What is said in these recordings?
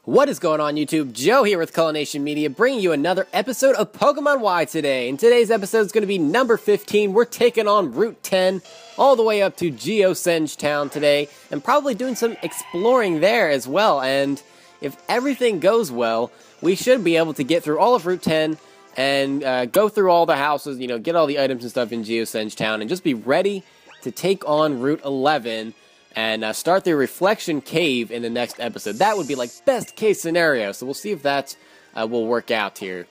What is going on, YouTube? Joe here with Culination Media, bringing you another episode of Pokemon Y today. And today's episode is going to be number 15. We're taking on Route 10 all the way up to Geocenge Town today, and probably doing some exploring there as well. And if everything goes well, we should be able to get through all of Route 10 and go through all the houses, get all the items and stuff in Geocenge Town, and just be ready to take on Route 11 and start the Reflection Cave in the next episode. That would be like best case scenario, so we'll see if that will work out here.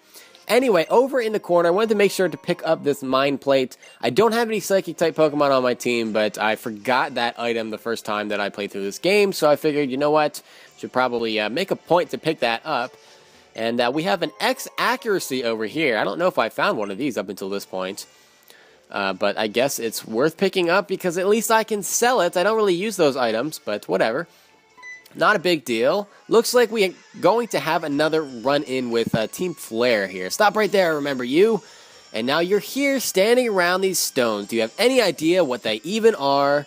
Anyway, over in the corner, I wanted to make sure to pick up this Mind Plate. I don't have any Psychic type Pokemon on my team, but I forgot that item the first time that I played through this game, so I figured, you know what, should probably make a point to pick that up. And we have an X accuracy over here. I don't know if I found one of these up until this point. But I guess it's worth picking up because at least I can sell it. I don't really use those items, but whatever. Not a big deal. Looks like we're going to have another run-in with Team Flare here. Stop right there, remember you. And now you're here standing around these stones. Do you have any idea what they even are?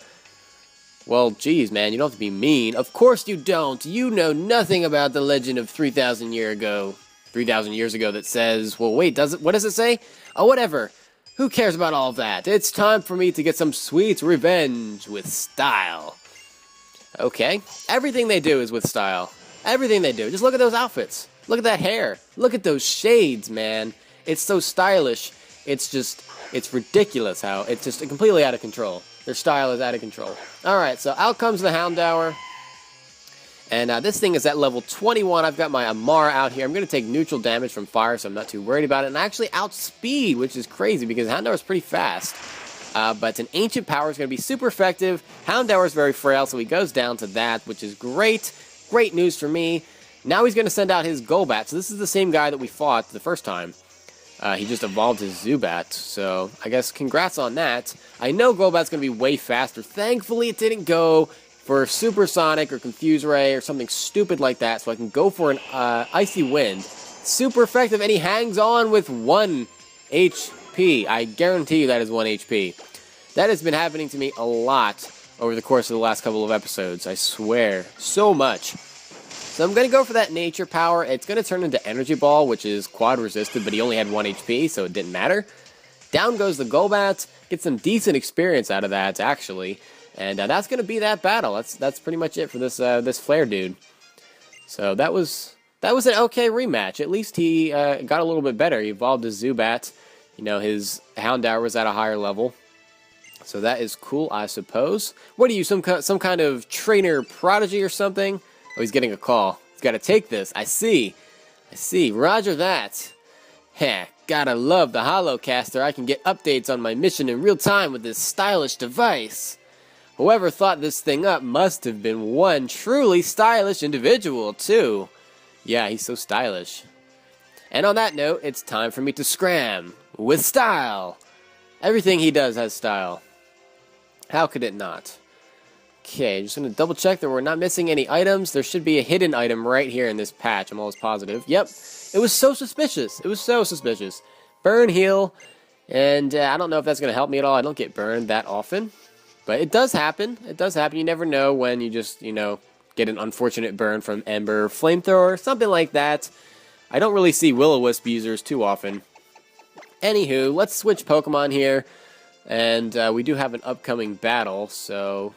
Well, geez, man, you don't have to be mean. Of course you don't. You know nothing about the legend of 3,000 years ago that says, well, wait, what does it say? Oh, whatever. Who cares about all that? It's time for me to get some sweet revenge with style. Okay, everything they do is with style. Everything they do. Just look at those outfits. Look at that hair. Look at those shades, man. It's so stylish. It's ridiculous how it's just completely out of control. Their style is out of control. Alright, so out comes the Houndour. And this thing is at level 21. I've got my Amara out here. I'm going to take neutral damage from fire, so I'm not too worried about it. And I actually outspeed, which is crazy because Houndour is pretty fast. But an Ancient Power is going to be super effective. Houndour is very frail, so he goes down to that, which is great. Great news for me. Now he's going to send out his Golbat. So this is the same guy that we fought the first time. He just evolved his Zubat, so I guess congrats on that. I know Golbat's going to be way faster. Thankfully, it didn't go for Supersonic or Confuse Ray or something stupid like that, so I can go for an Icy Wind. Super effective, and he hangs on with 1 HP. I guarantee you that is 1 HP. That has been happening to me a lot over the course of the last couple of episodes. I swear. So much. So I'm going to go for that Nature Power. It's going to turn into Energy Ball, which is quad resisted, but he only had 1 HP, so it didn't matter. Down goes the Golbat. Get some decent experience out of that, actually. And that's going to be that battle. That's pretty much it for this Flare dude. So that was an okay rematch. At least he got a little bit better. He evolved his Zubat. His Houndour was at a higher level. So that is cool, I suppose. What are you, some kind of trainer prodigy or something? Oh, he's getting a call. He's got to take this. I see. Roger that. Heh, gotta love the Holocaster. I can get updates on my mission in real time with this stylish device. Whoever thought this thing up must have been one truly stylish individual, too. Yeah, he's so stylish. And on that note, it's time for me to scram with style. Everything he does has style. How could it not? Okay, just going to double check that we're not missing any items. There should be a hidden item right here in this patch. I'm almost positive. Yep, it was so suspicious. Burn, heal, and I don't know if that's going to help me at all. I don't get burned that often. But it does happen. You never know when you just, get an unfortunate burn from Ember, Flamethrower, something like that. I don't really see Will-O-Wisp users too often. Anywho, let's switch Pokemon here. And we do have an upcoming battle, so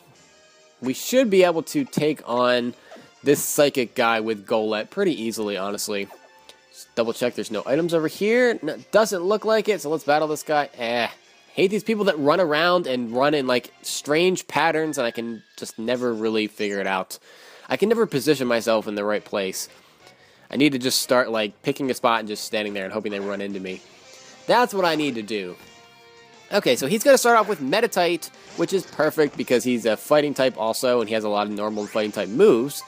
we should be able to take on this Psychic guy with Golett pretty easily, honestly. Just double check there's no items over here. No, doesn't look like it, so let's battle this guy. Hate these people that run around and run in like strange patterns, and I can just never really figure it out. I can never position myself in the right place. I need to just start like picking a spot and just standing there and hoping they run into me. That's what I need to do. Okay, so he's going to start off with Meditite, which is perfect because he's a fighting type also, and he has a lot of normal and fighting type moves.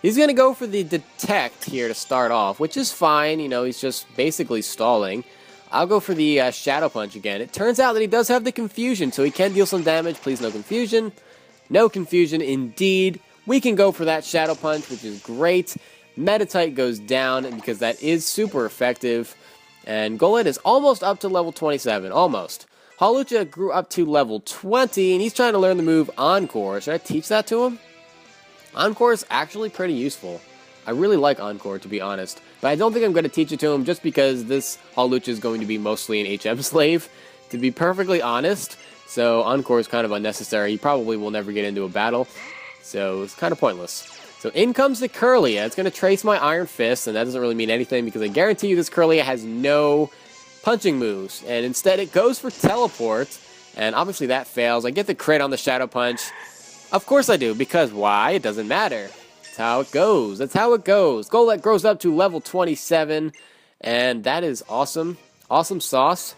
He's going to go for the Detect here to start off, which is fine. He's just basically stalling. I'll go for the Shadow Punch again. It turns out that he does have the Confusion, so he can deal some damage. Please, no Confusion. No Confusion, indeed. We can go for that Shadow Punch, which is great. Meditite goes down because that is super effective. And Golett is almost up to level 27. Almost. Hawlucha grew up to level 20, and he's trying to learn the move Encore. Should I teach that to him? Encore is actually pretty useful. I really like Encore, to be honest. But I don't think I'm going to teach it to him just because this Hawlucha is going to be mostly an HM slave, to be perfectly honest. So Encore is kind of unnecessary. He probably will never get into a battle, so it's kind of pointless. So in comes the Kirlia. It's going to trace my Iron Fist, and that doesn't really mean anything because I guarantee you this Kirlia has no punching moves, and instead it goes for Teleport, and obviously that fails. I get the crit on the Shadow Punch. Of course I do, because why? It doesn't matter. That's how it goes. That's how it goes. Golett grows up to level 27, and that is awesome. Awesome sauce.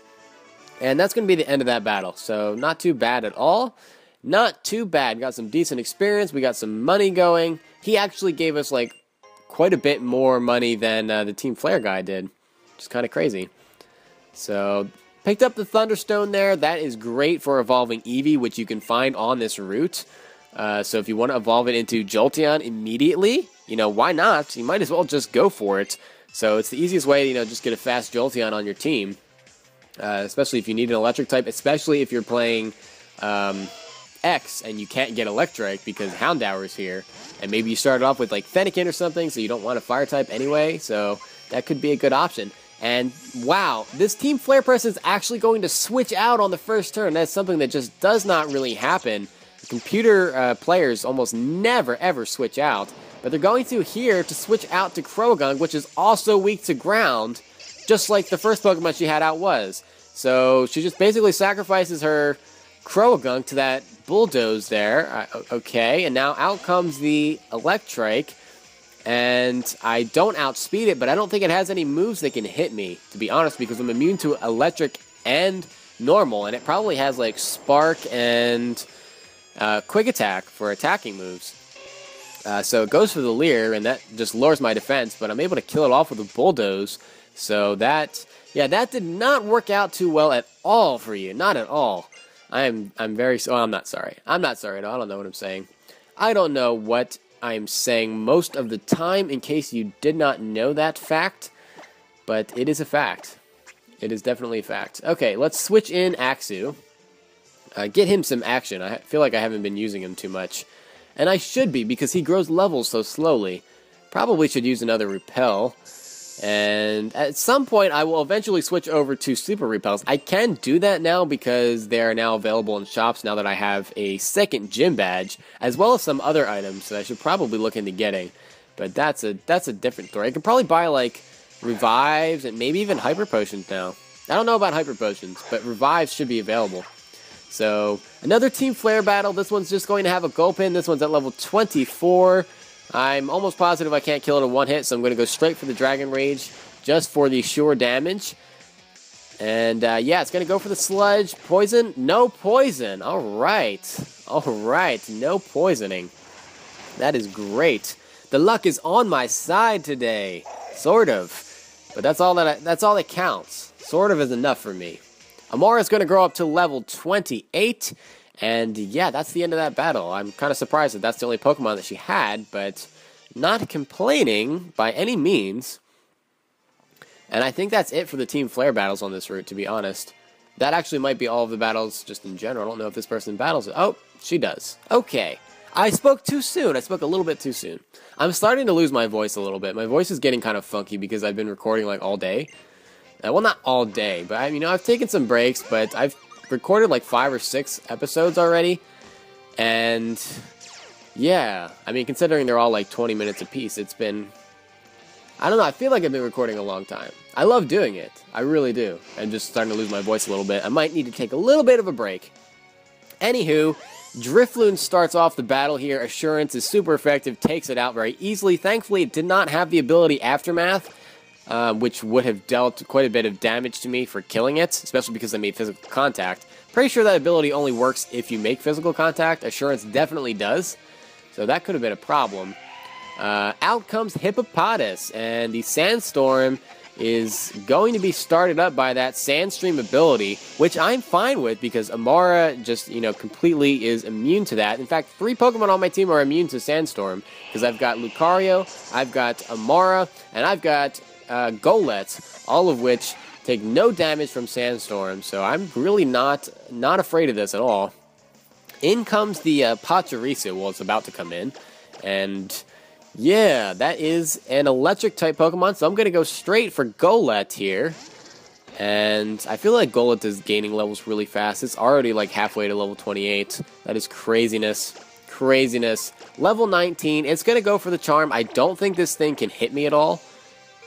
And that's going to be the end of that battle, so not too bad at all. Not too bad. Got some decent experience. We got some money going. He actually gave us, like, quite a bit more money than the Team Flare guy did, which is kind of crazy. So, picked up the Thunderstone there. That is great for evolving Eevee, which you can find on this route. So if you want to evolve it into Jolteon immediately, you know, why not? You might as well just go for it. So it's the easiest way to, you know, just get a fast Jolteon on your team. Especially if you need an electric type, especially if you're playing X and you can't get electric because Houndour is here. And maybe you started off with like Fennekin or something, so you don't want a fire type anyway. So that could be a good option. And wow, this Team Flare Press is actually going to switch out on the first turn. That's something that just does not really happen. Computer players almost never ever switch out. But they're going to here to switch out to Croagunk, which is also weak to ground, just like the first Pokemon she had out was. So she just basically sacrifices her Croagunk to that Bulldoze there. Okay, and now out comes the Electrike. And I don't outspeed it, but I don't think it has any moves that can hit me, to be honest, because I'm immune to Electric and Normal. And it probably has like Spark and Quick Attack for attacking moves. So it goes for the Leer, and that just lowers my defense, but I'm able to kill it off with a Bulldoze. So that, yeah, that did not work out too well at all for you. Not at all. I'm very, oh, I'm not sorry. I'm not sorry at all. I don't know what I'm saying. I don't know what I'm saying most of the time, in case you did not know that fact, but it is a fact. It is definitely a fact. Okay, let's switch in Axew. Get him some action. I feel like I haven't been using him too much. And I should be, because he grows levels so slowly. Probably should use another Repel. And at some point, I will eventually switch over to Super Repels. I can do that now because they are now available in shops now that I have a second gym badge, as well as some other items that I should probably look into getting. But that's a different story. I could probably buy, like, Revives and maybe even Hyper Potions now. I don't know about Hyper Potions, but Revives should be available. So, another Team Flare battle. This one's just going to have a Gulpin. This one's at level 24. I'm almost positive I can't kill it in one hit, so I'm going to go straight for the Dragon Rage, just for the sure damage. And, yeah, it's going to go for the Sludge. Poison? No poison. Alright. Alright, no poisoning. That is great. The luck is on my side today. Sort of. But that's all that counts. Sort of is enough for me. Amara's going to grow up to level 28. And yeah, that's the end of that battle. I'm kind of surprised that that's the only Pokemon that she had, but not complaining by any means. And I think that's it for the Team Flare battles on this route, to be honest. That actually might be all of the battles just in general. I don't know if this person battles it. Oh, she does. Okay. I spoke too soon. I spoke a little bit too soon. I'm starting to lose my voice a little bit. My voice is getting kind of funky because I've been recording like all day. Well, not all day, but I've taken some breaks, but I've recorded like 5 or 6 episodes already, and yeah, I mean, considering they're all like 20 minutes apiece, it's been, I don't know, I feel like I've been recording a long time. I love doing it, I really do. I'm just starting to lose my voice a little bit. I might need to take a little bit of a break. Anywho, Drifloon starts off the battle here. Assurance is super effective, takes it out very easily. Thankfully, it did not have the ability Aftermath, which would have dealt quite a bit of damage to me for killing it, especially because I made physical contact. Pretty sure that ability only works if you make physical contact. Assurance definitely does, so that could have been a problem. Out comes Hippopotas, and the Sandstorm is going to be started up by that Sandstream ability, which I'm fine with because Amara just, completely is immune to that. In fact, 3 Pokemon on my team are immune to Sandstorm, because I've got Lucario, I've got Amara, and I've got Golett, all of which take no damage from Sandstorm, so I'm really not afraid of this at all. In comes the Pachirisu, well, it's about to come in, and Yeah, that is an electric type Pokemon, so I'm going to go straight for Golett here. And I feel like Golett is gaining levels really fast. It's already like halfway to level 28. That is craziness. Craziness. Level 19. It's going to go for the Charm. I don't think this thing can hit me at all.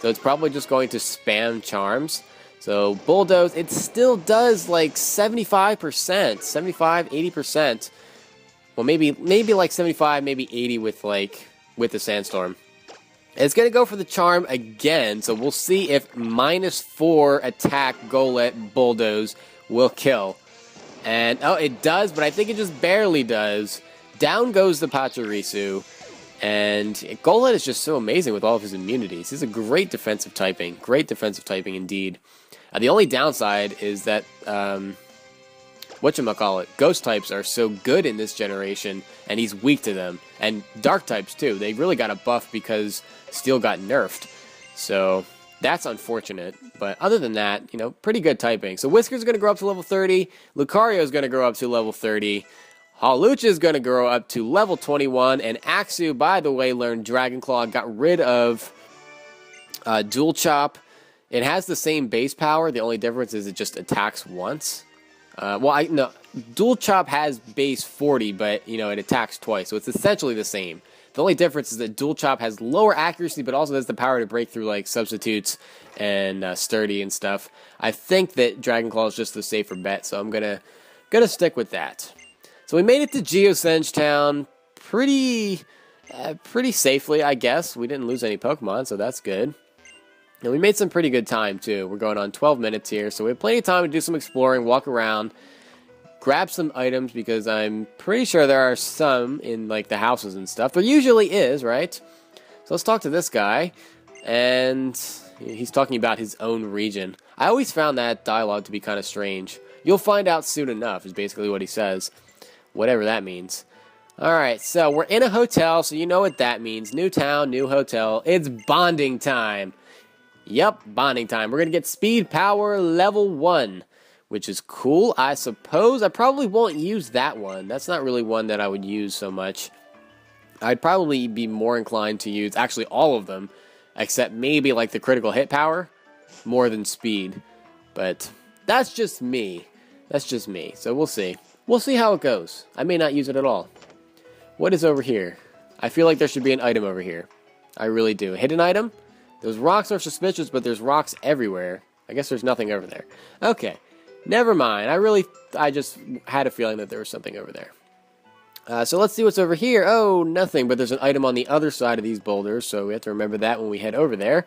So it's probably just going to spam Charms. So Bulldoze, it still does like 75%. 75, 80%. Well, maybe like 75, maybe 80 with the Sandstorm. It's going to go for the Charm again, so we'll see if -4 attack Golett Bulldoze will kill. And, oh, it does, but I think it just barely does. Down goes the Pachirisu, and Golett is just so amazing with all of his immunities. He's a great defensive typing indeed. The only downside is that, whatchamacallit, Ghost types are so good in this generation, and he's weak to them. And Dark types, too. They really got a buff because Steel got nerfed. So that's unfortunate. But other than that, you know, pretty good typing. So Whisker's going to grow up to level 30. Lucario's going to grow up to level 30. Hawlucha's going to grow up to level 21. And Axew, by the way, learned Dragon Claw, got rid of Dual Chop. It has the same base power. The only difference is it just attacks once. No, Dual Chop has base 40, but, you know, it attacks twice, so it's essentially the same. The only difference is that Dual Chop has lower accuracy, but also has the power to break through, like, substitutes and sturdy and stuff. I think that Dragon Claw is just the safer bet, so I'm gonna stick with that. So we made it to Geocenge Town pretty safely, I guess. We didn't lose any Pokemon, so that's good. And we made some pretty good time, too. We're going on 12 minutes here, so we have plenty of time to do some exploring, walk around, grab some items, because I'm pretty sure there are some in, like, the houses and stuff. There usually is, right? So let's talk to this guy, and he's talking about his own region. I always found that dialogue to be kind of strange. You'll find out soon enough, is basically what he says. Whatever that means. Alright, so we're in a hotel, so you know what that means. New town, new hotel. It's bonding time. Yep, bonding time. We're going to get speed power level 1, which is cool, I suppose. I probably won't use that one. That's not really one that I would use so much. I'd probably be more inclined to use actually all of them, except maybe like the critical hit power, more than speed. But that's just me. That's just me. So we'll see. We'll see how it goes. I may not use it at all. What is over here? I feel like there should be an item over here. I really do. A hidden item? Those rocks are suspicious, but there's rocks everywhere. I guess there's nothing over there. Okay, never mind. I just had a feeling that there was something over there. So let's see what's over here. Oh, nothing, but there's an item on the other side of these boulders, so we have to remember that when we head over there.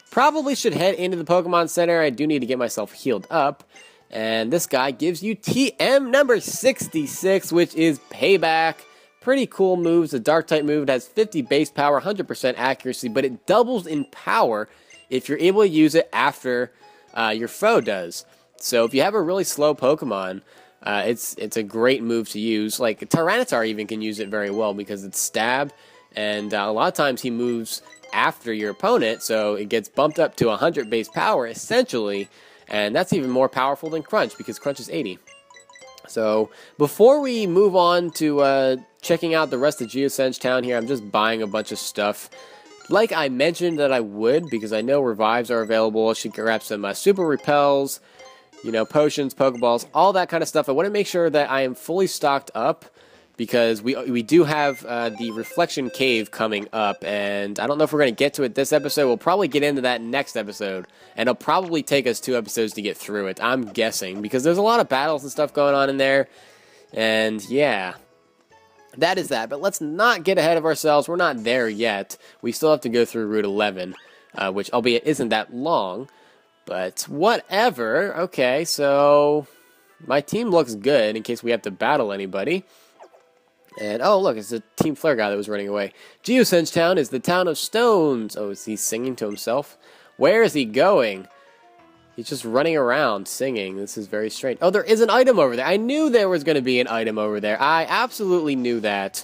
Probably should head into the Pokemon Center. I do need to get myself healed up. And this guy gives you TM number 66, which is Payback. Pretty cool moves. The Dark-type move has 50 base power, 100% accuracy, but it doubles in power if you're able to use it after your foe does. So if you have a really slow Pokemon, it's a great move to use. Like, Tyranitar even can use it very well because it's Stab, and a lot of times he moves after your opponent, so it gets bumped up to 100 base power, essentially, and that's even more powerful than Crunch, because Crunch is 80. So, before we move on to checking out the rest of Geocenge Town here, I'm just buying a bunch of stuff. Like I mentioned that I would, because I know revives are available. I should grab some super repels, you know, potions, pokeballs, all that kind of stuff. I want to make sure that I am fully stocked up, because we do have the Reflection Cave coming up, and I don't know if we're going to get to it this episode. We'll probably get into that next episode, and it'll probably take us 2 episodes to get through it, I'm guessing, because there's a lot of battles and stuff going on in there, and yeah, that is that. But let's not get ahead of ourselves. We're not there yet. We still have to go through Route 11, which, albeit, isn't that long, but whatever. Okay, so my team looks good in case we have to battle anybody. And, oh, look, it's a Team Flare guy that was running away. Geocenge Town is the town of stones. Oh, is he singing to himself? Where is he going? He's just running around singing. This is very strange. Oh, there is an item over there. I knew there was going to be an item over there. I absolutely knew that.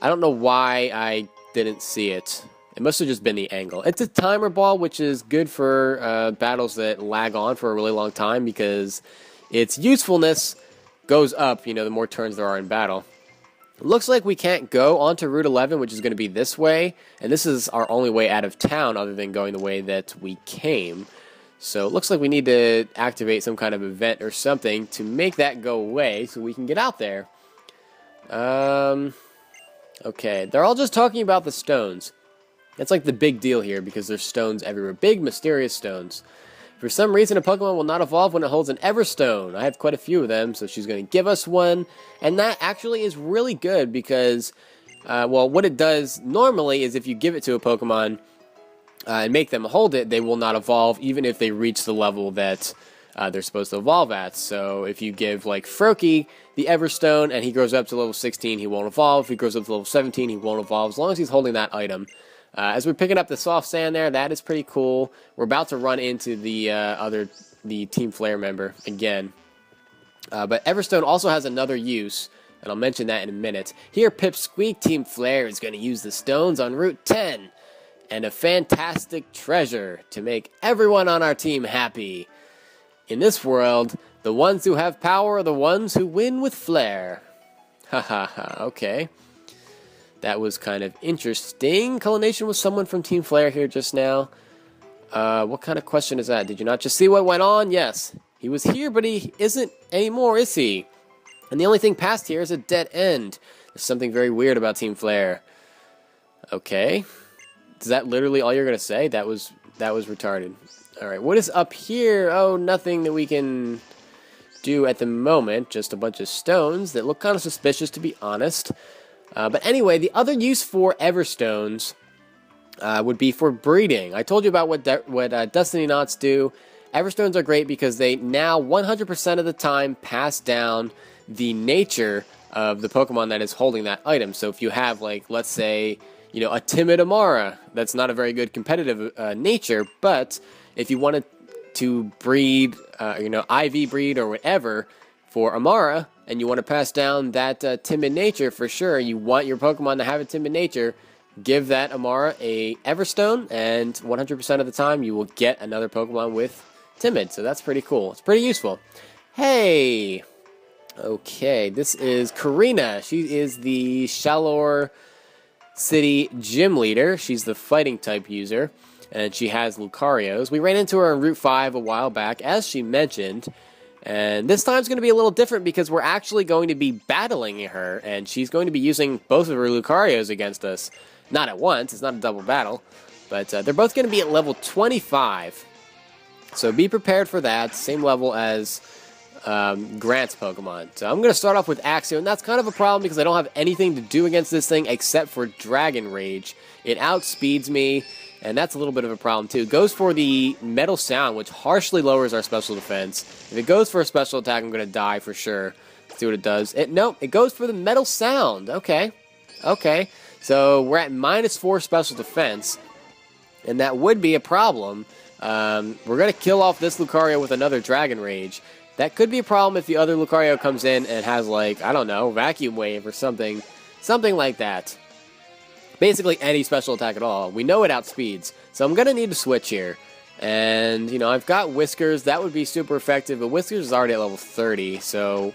I don't know why I didn't see it. It must have just been the angle. It's a timer ball, which is good for battles that lag on for a really long time, because its usefulness goes up, you know, the more turns there are in battle. Looks like we can't go onto Route 11, which is going to be this way. And this is our only way out of town other than going the way that we came. So it looks like we need to activate some kind of event or something to make that go away so we can get out there. Okay, they're all just talking about the stones. That's like the big deal here because there's stones everywhere. Big, mysterious stones. For some reason, a Pokemon will not evolve when it holds an Everstone. I have quite a few of them, so she's going to give us one. And that actually is really good because, well, what it does normally is if you give it to a Pokemon and make them hold it, they will not evolve even if they reach the level that they're supposed to evolve at. So if you give, like, Froakie the Everstone and he grows up to level 16, he won't evolve. If he grows up to level 17, he won't evolve as long as he's holding that item. As we're picking up the soft sand there, that is pretty cool. We're about to run into the Team Flare member again. But Everstone also has another use, and I'll mention that in a minute. Here, Pipsqueak Team Flare is going to use the stones on Route 10. And a fantastic treasure to make everyone on our team happy. In this world, the ones who have power are the ones who win with flair. Ha ha ha, okay. That was kind of interesting. Cullination was someone from Team Flare here just now. What kind of question is that? Did you not just see what went on? Yes. He was here, but he isn't anymore, is he? And the only thing past here is a dead end. There's something very weird about Team Flare. Okay. Is that literally all you're going to say? That was retarded. Alright, what is up here? Oh, nothing that we can do at the moment. Just a bunch of stones that look kind of suspicious, to be honest. But anyway, the other use for Everstones would be for breeding. I told you about what Destiny Knots do. Everstones are great because they now 100% of the time pass down the nature of the Pokemon that is holding that item. So if you have, like, let's say, you know, a timid Amara, that's not a very good competitive nature, but if you wanted to breed, you know, IV breed or whatever for Amara, and you want to pass down that timid nature, for sure, you want your Pokemon to have a timid nature, give that Amara a Everstone, and 100% of the time you will get another Pokemon with timid. So that's pretty cool. It's pretty useful. Hey! Okay, this is Korrina. She is the Shalor City Gym Leader. She's the fighting type user, and she has Lucarios. We ran into her on Route 5 a while back, as she mentioned. And this time's going to be a little different because we're actually going to be battling her, and she's going to be using both of her Lucarios against us. Not at once, it's not a double battle, but they're both going to be at level 25. So be prepared for that, same level as Grant's Pokemon. So I'm going to start off with Axio, and that's kind of a problem because I don't have anything to do against this thing except for Dragon Rage. It outspeeds me, and that's a little bit of a problem too. It goes for the Metal Sound, which harshly lowers our special defense. If it goes for a special attack, I'm going to die for sure. Let's see what it does. Nope, it goes for the Metal Sound. Okay. So we're at -4 special defense, and that would be a problem. We're going to kill off this Lucario with another Dragon Rage. That could be a problem if the other Lucario comes in and has, like, I don't know, Vacuum Wave or something like that. Basically any special attack at all. We know it outspeeds, so I'm going to need to switch here. And, you know, I've got Whiskers. That would be super effective, but Whiskers is already at level 30, so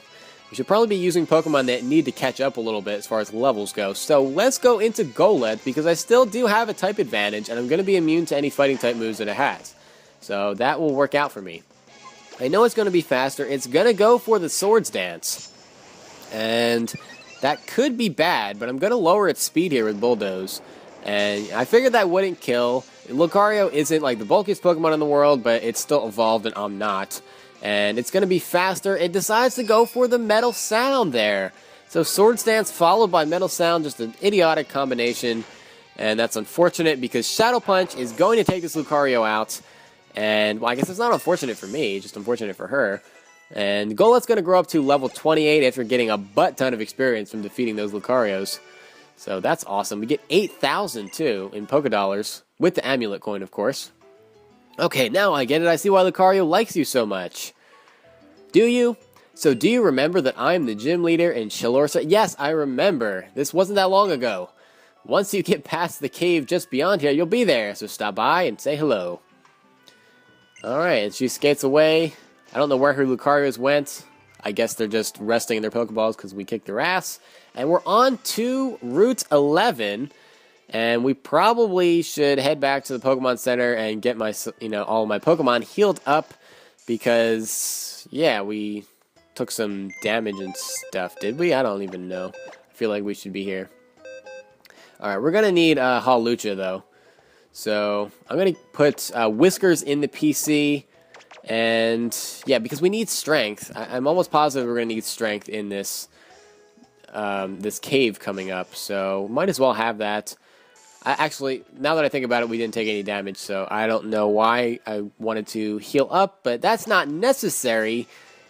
we should probably be using Pokemon that need to catch up a little bit as far as levels go. So let's go into Golett, because I still do have a type advantage, and I'm going to be immune to any fighting type moves that it has. So that will work out for me. I know it's going to be faster. It's going to go for the Swords Dance. And that could be bad, but I'm going to lower its speed here with Bulldoze. And I figured that wouldn't kill. Lucario isn't like the bulkiest Pokemon in the world, but it's still evolved and I'm not. And it's going to be faster. It decides to go for the Metal Sound there. So Swords Dance followed by Metal Sound, just an idiotic combination. And that's unfortunate because Shadow Punch is going to take this Lucario out. And, well, I guess it's not unfortunate for me, just unfortunate for her. And Golett's going to grow up to level 28 after getting a butt ton of experience from defeating those Lucarios. So that's awesome. We get 8,000, too, in Pokedollars, with the Amulet Coin, of course. Okay, now I get it. I see why Lucario likes you so much. Do you? So do you remember that I'm the gym leader in Shalorsa? Yes, I remember. This wasn't that long ago. Once you get past the cave just beyond here, you'll be there. So stop by and say hello. Alright, and she skates away. I don't know where her Lucarios went. I guess they're just resting in their Pokeballs because we kicked their ass. And we're on to Route 11. And we probably should head back to the Pokemon Center and get my, all of my Pokemon healed up. Because, yeah, we took some damage and stuff. Did we? I don't even know. I feel like we should be here. Alright, we're going to need Hawlucha, though. So, I'm going to put Whiskers in the PC. And, yeah, because we need strength. I'm almost positive we're going to need strength in this this cave coming up. So, might as well have that. Actually, now that I think about it, we didn't take any damage. So, I don't know why I wanted to heal up. But that's not necessary.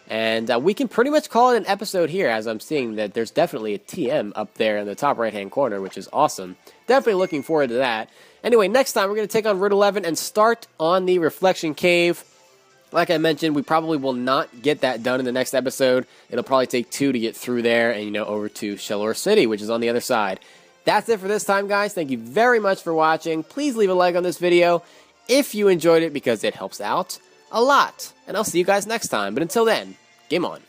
And we can pretty much call it an episode here, as I'm seeing that there's definitely a TM up there in the top right-hand corner, which is awesome. Definitely looking forward to that. Anyway, next time we're going to take on Route 11 and start on the Reflection Cave. Like I mentioned, we probably will not get that done in the next episode. It'll probably take 2 to get through there and, over to Shellor City, which is on the other side. That's it for this time, guys. Thank you very much for watching. Please leave a like on this video if you enjoyed it, because it helps out a lot. And I'll see you guys next time. But until then, game on.